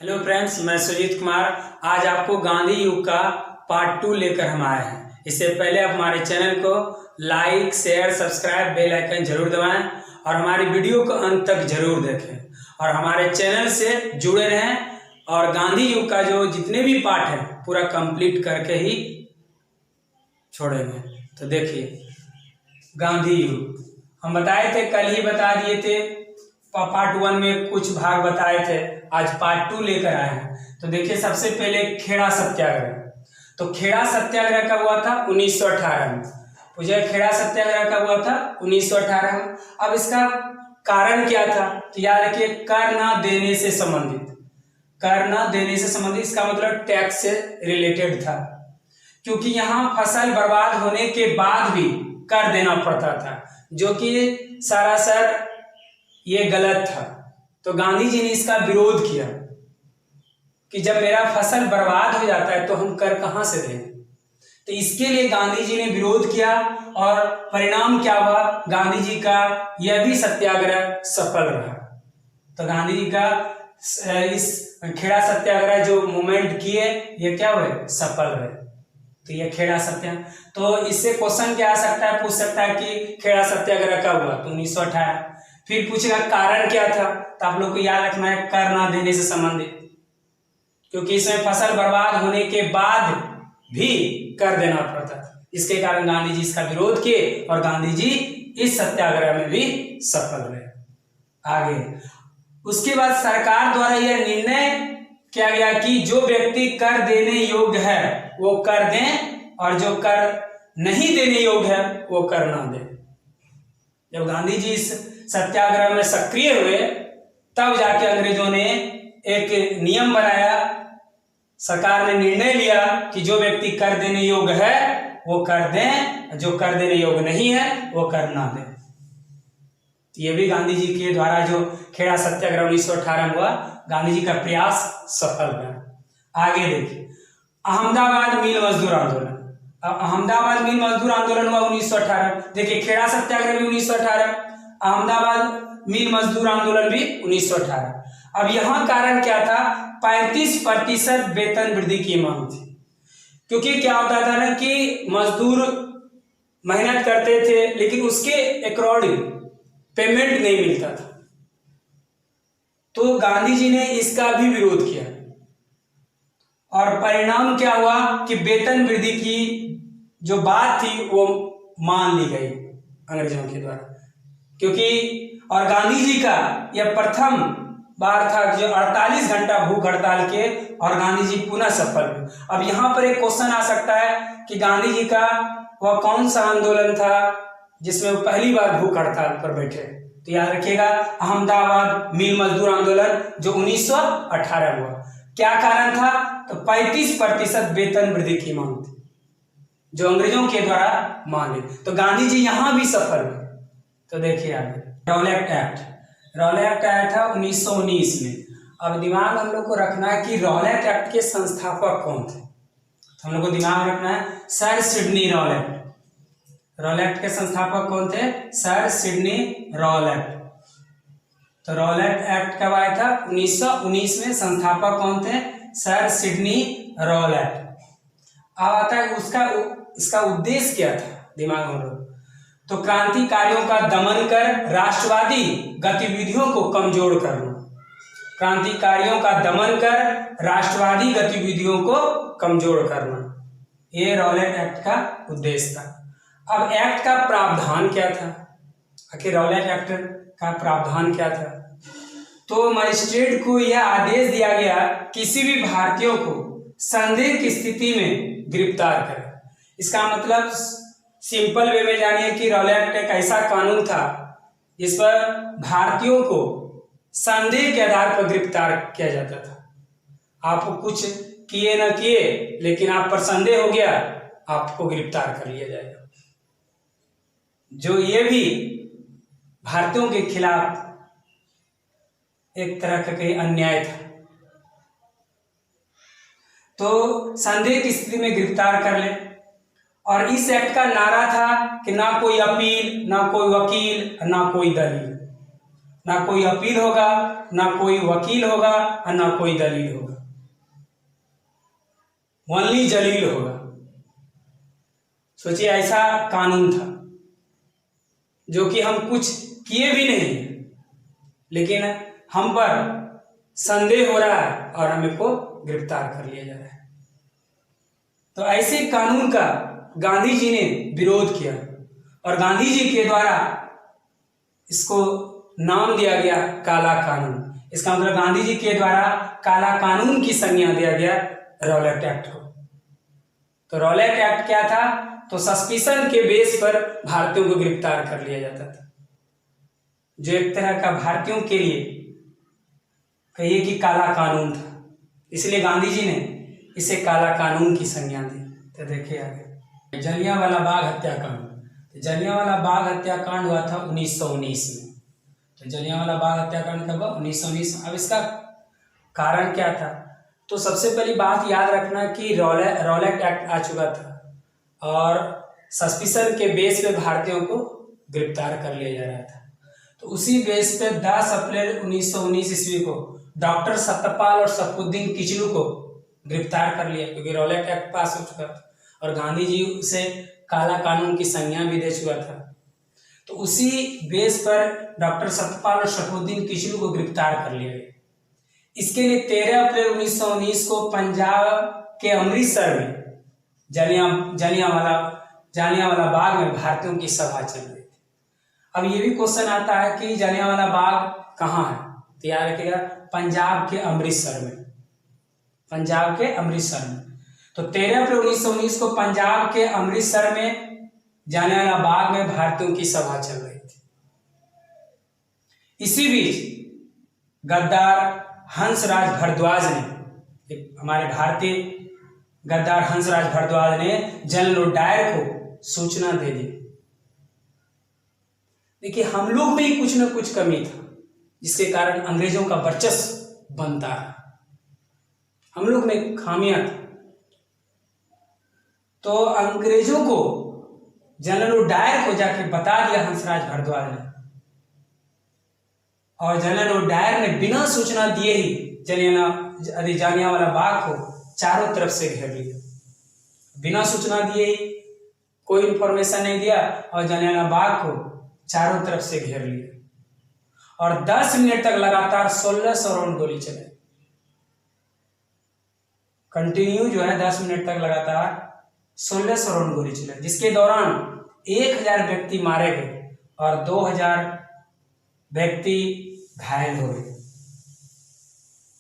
Hello friends, मैं सुजीत कुमार आज आपको गांधी युग का पार्ट 2 लेकर हम आए हैं। इससे पहले आप हमारे चैनल को like, share, subscribe, bell icon जरूर दबाएं और हमारी वीडियो को अंत तक जरूर देखें और हमारे चैनल से जुड़े रहें और गांधी युग का जो जितने भी पार्ट हैं पूरा कंप्लीट करके ही छोड़ेंगे। तो देखिए, गांधी युग हम बताए थे, कल ही बता दिए थे, पार्ट 1 में कुछ भाग बताए थे, आज पार्ट 2 लेकर आए हैं। तो देखिए, सबसे पहले खेड़ा सत्याग्रह। तो खेड़ा सत्याग्रह कब हुआ था? 1918 में। पूछे खेड़ा सत्याग्रह कब हुआ था? 1918 में। अब इसका कारण क्या था? तो याद रखिए, कर ना देने से संबंधित। कर ना देने से संबंधित इसका मतलब टैक्स से रिलेटेड था, क्योंकि यहाँ फसल बर्बाद होने के बाद भी कर देना पड़ता था, जो कि सरासर ये गलत था। तो गांधी जी ने इसका विरोध किया कि जब मेरा फसल बर्बाद हो जाता है तो हम कर कहां से दें। तो इसके लिए गांधी जी ने विरोध किया और परिणाम क्या हुआ? गांधी जी का यह भी सत्याग्रह सफल रहा। तो गांधी जी का इस खेड़ा सत्याग्रह जो मूवमेंट किए, ये क्या हुए? सफल रहे। तो ये खेड़ा सत्याग्रह, तो इससे क्वेश्चन क्या आ सकता है? पूछ सकता है कि खेड़ा सत्याग्रह कब हुआ? तो 1918। फिर पूछेगा कारण क्या था? तो आप लोग को याद रखना है, कर ना देने से संबंधित, क्योंकि इसमें फसल बर्बाद होने के बाद भी कर देना पड़ता था। इसके कारण गांधी जी इसका विरोध किए और गांधी जी इस सत्याग्रह में भी सफल रहे। आगे उसके बाद सरकार द्वारा यह निर्णय किया गया कि जो व्यक्ति कर देने योग्य है वो कर दें और जो कर नहीं देने योग्य है वो कर ना दे। जब गांधी जी इस सत्याग्रह में सक्रिय हुए तब जाके अंग्रेजों ने एक नियम बनाया, सरकार ने निर्णय लिया कि जो व्यक्ति कर देने योग्य है वो कर दें, जो कर देने योग्य नहीं है वो कर ना दें। ये भी गांधी जी के द्वारा जो खेड़ा सत्याग्रह 1918 में हुआ, गांधी जी का प्रयास सफल रहा। आगे देखिए, अहमदाबाद मिल मजदूर आंदोलन। अहमदाबाद मिल मजदूर आंदोलन हुआ 1918। देखिए, खेड़ा सत्याग्रह भी 1918, अहमदाबाद मिल मजदूर आंदोलन भी 1918। अब यहाँ कारण क्या था? 35% वेतन वृद्धि की मांग थी, क्योंकि क्या होता था ना कि मजदूर मेहनत करते थे लेकिन उसके अकॉर्डिंग पेमेंट नहीं मिलता था। तो गांधी जी ने इसका भी विरोध किया और परिणाम क्या हुआ कि वेतन वृद्धि की जो बात थी वो मान ली गई अंग्रेजों के द्वारा, क्योंकि और गांधी जी का यह प्रथम बार था जो 48 घंटा भूख हड़ताल के और गांधी जी पुनः सफल हुए। अब यहाँ पर एक क्वेश्चन आ सकता है कि गांधी जी का वह कौन सा आंदोलन था जिसमें वो पहली बार भूख हड़ताल पर बैठे? तो याद रखिएगा, अहमदाबाद मिल मजदूर आंदोलन जो 1918 हुआ। क्या कारण था? तो 35% वेतन वृद्धि की मांग थी जो अंग्रेजों के द्वारा मांगे। तो गांधी जी यहां भी सफल हुए। तो देखिए आगे, रॉलेट एक्ट। रॉलेट एक्ट था 1919 में। अब दिमाग हम लोग को रखना है कि रॉलेट एक्ट के संस्थापक कौन थे। तो हम लोग को दिमाग रखना है सर सिडनी रॉलेट। रॉलेट के संस्थापक कौन थे? Sir Sydney Rowlatt. तो रॉलेट एक्ट कब आया था? 1919 में। संस्थापक कौन थे? Sir Sydney Rowlatt. अब आता है इसका उद्देश्य क्या था, दिमाग में लो। तो क्रांतिकारियों का दमन कर राष्ट्रवादी गतिविधियों को कमजोर करना। क्रांतिकारियों का दमन कर राष्ट्रवादी गतिविधियों को कमजोर करना, ये रॉलेट एक्ट का उद्देश्य था। अब एक्ट का प्रावधान क्या था? आखिर रॉलेट एक्ट का प्रावधान क्या था? तो मजिस्ट्रेट को यह आदेश दिया गया किसी भी भारतीयों को संदेह की स्थिति में गिरफ्तार करें। इसका मतलब सिंपल वे में जानिए कि रॉलेट एक्ट एक ऐसा कानून था जिस पर भारतीयों को संदेह के आधार पर गिरफ्तार किया जाता था। आप कुछ किए न किए लेकिन आप पर संदेह हो गया, आपको गिरफ्तार कर लिया जाएगा। जो ये भी भारतीयों के खिलाफ एक तरह का कहीं अन्याय था। तो संदेह की स्थिति में गिरफ्तार कर ले। और इस एक्ट का नारा था कि ना कोई अपील, ना कोई वकील, ना कोई दलील। ना कोई अपील होगा, ना कोई वकील होगा और ना कोई दलील होगा, ओनली जलील होगा। सोचिए ऐसा कानून था जो कि हम कुछ किए भी नहीं, लेकिन हम पर संदेह हो रहा है और हमें को गिरफ्तार कर लिया जा रहा है। तो ऐसे कानून का गांधी जी ने विरोध किया और गांधी जी के द्वारा इसको नाम दिया गया काला कानून। इसका मतलब गांधी जी के द्वारा काला कानून की संज्ञा दिया गया रॉलेट एक्ट को। तो रॉलेट एक्ट क्या था? तो सस्पिशन के बेस पर भारतीयों को गिरफ्तार कर लिया जाता था, जो एक तरह का भारतीयों के लिए कहिए कि काला कानून था। इसलिए गांधी जी ने इसे काला कानून की संज्ञा दी। तो देखिए आगे, जलियांवाला बाग हत्याकांड। तो जलियांवाला बाग हत्याकांड हुआ था 1919 में। तो जलियांवाला बाग हत्याकांड कब हुआ? 1919 में। अब इसका कारण क्या था? तो सबसे पहली बात याद रखना कि रॉलेट एक्ट आ चुका था और सस्पिशन के बेस पे भारतीयों को गिरफ्तार कर लिया जा रहा था। तो उसी बेस पे 10 अप्रैल 1919 ईस्वी को डॉक्टर सत्यपाल और सफुद्दीन किचलू को गिरफ्तार कर लिया, क्योंकि रॉलेट एक्ट पास हो चुका था और गांधी जी उसे काला कानून की संज्ञा भी दे चुका था। तो उसी बेस पर डॉक्टर सत्यपाल और सफुद्दीन किचलू को गिरफ्तार कर लिया गया। इसके लिए 13 अप्रैल 1919 को पंजाब के अमृतसर में जलियांवाला बाग में भारतीयों की सभा चल रही थी। अब ये भी क्वेश्चन आता है कि जलियांवाला बाग कहाँ है? तो याद रखिएगा, पंजाब के अमृतसर में। पंजाब के अमृतसर में। तो 13 अप्रैल 1919 को पंजाब के अमृतसर में जलियांवाला बाग में भारतीयों की सभा चल रही थी। इसी बीच गद्दार हंसराज भारद्वाज ने, हमारे भारतीय गद्दार हंसराज भारद्वाज ने जनरल डायर को सूचना दे दी। देखिए, हम लोग में ही कुछ न कुछ कमी था जिसके कारण अंग्रेजों का वर्चस्व बनता रहा। हम लोग में खामियां थी। तो अंग्रेजों को जनरल डायर को जाके बता दिया हंसराज भारद्वाज ने, और जनरल डायर ने बिना सूचना दिए ही जलियांवाला बाग को चारों तरफ से घेर लिया। बिना सूचना दिए ही, कोई इंफॉर्मेशन नहीं दिया और जलियांवाला बाग को चारों तरफ से घेर लिया और 10 मिनट तक लगातार 1600 राउंड गोली चलाई। कंटिन्यू जो है 10 मिनट तक लगातार 1600 राउंड गोली चलाई, जिसके दौरान 1000 व्यक्ति मारे गए और 2000 व्यक्ति घायल हो गए।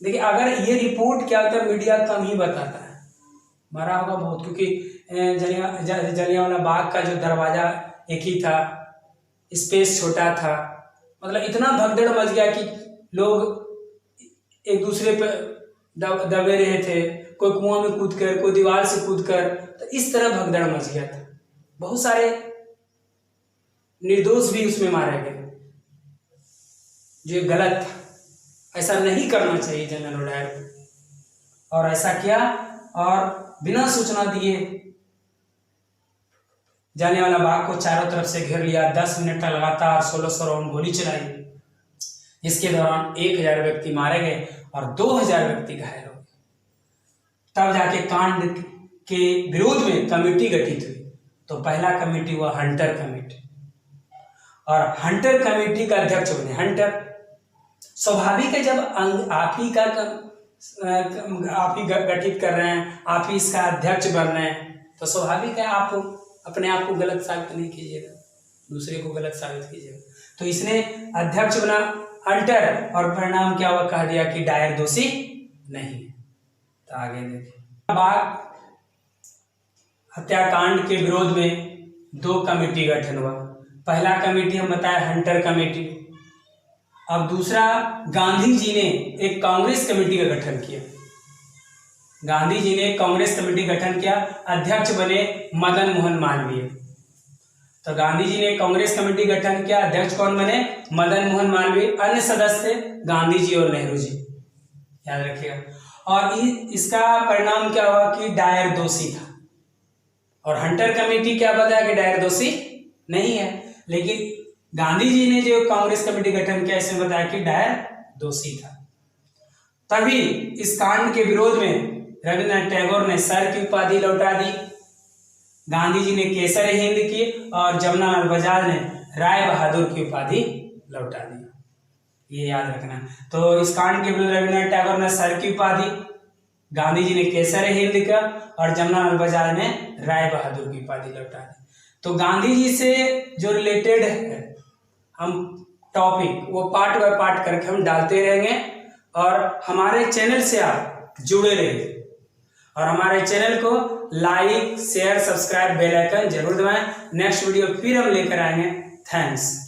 देखिए, अगर ये रिपोर्ट क्या होता है, मीडिया कम ही बताता है, मरा होगा बहुत, क्योंकि जलियांवाला बाग का जो दरवाजा एक ही था, स्पेस छोटा था, मतलब इतना भगदड़ मच गया कि लोग एक दूसरे पे दबे रहे थे, कोई कुआं में कूदकर, कोई दीवार से कूदकर, तो इस तरह भगदड़ मच गया था। बहुत सारे निर्दोष भी उसमें मारे गए, जो गलत था। ऐसा नहीं करना चाहिए जनरल डायर को, और ऐसा किया और बिना सूचना दिए जलियांवाला बाग को चारों तरफ से घेर लिया। 10 मिनट तक लगातार 1600 राउंड गोली चलाई, जिसके दौरान 1000 व्यक्ति मारे गए और 2000 व्यक्ति घायल हो गए। तब जाके कांड के विरोध में कमेटी गठित हुई। तो पहला कमेटी हुआ हंटर कमेटी, और हंटर कमेटी का अध्यक्ष बने हंटर। स्वाभाविक है, जब आप ही गठित कर रहे हैं, आप ही इसका अध्यक्ष बन रहे हैं, तो स्वाभाविक है आप अपने आप को गलत साबित नहीं कीजिएगा, दूसरे को गलत साबित कीजिएगा। तो इसने अध्यक्ष बना हंटर, और परिणाम क्या हुआ, कह दिया कि डायर दोषी नहीं है। तो आगे देखिए, बाग हत्याकांड के विरोध में 2 कमेटी गठन हुआ। पहला कमेटी हम बताए हंटर कमेटी। अब दूसरा, गांधी जी ने एक कांग्रेस कमेटी का गठन किया। गांधी जी ने कांग्रेस कमेटी गठन किया, अध्यक्ष बने मदन मोहन मालवीय। तो गांधी जी ने कांग्रेस कमेटी गठन किया, अध्यक्ष कौन बने, मदन मोहन मालवीय। अन्य सदस्य गांधी जी और नेहरू जी, याद रखिएगा। और इसका परिणाम क्या हुआ कि डायर दोषी था, और हंटर कमेटी क्या बताया कि डायर दोषी नहीं है। लेकिन गांधी जी ने जो कांग्रेस कमेटी गठन किया, इसमें बताया कि डायर दोषी था। तभी इस कांड के विरोध में रविन्द्रनाथ टैगोर ने सर की उपाधि लौटा दी, गांधी जी ने केसर हिंद की और जमनालाल बजाज ने राय बहादुर की उपाधि लौटा दी। ये याद रखना। तो इस कांड के विरुद्ध रविन्द्रनाथ टैगोर ने सर की उपाधि, गांधी जी ने केसर हिंद का और जमनालाल बजाज ने राय बहादुर की उपाधि लौटा दी। तो गांधी जी से जो रिलेटेड है हम टॉपिक, वो पार्ट बाय पार्ट करके हम डालते रहेंगे और हमारे चैनल से आप जुड़े रहिए और हमारे चैनल को like, share, subscribe, bell icon जरूर दबाएं। नेक्स्ट वीडियो फिर हम लेकर आएंगे। थैंक्स।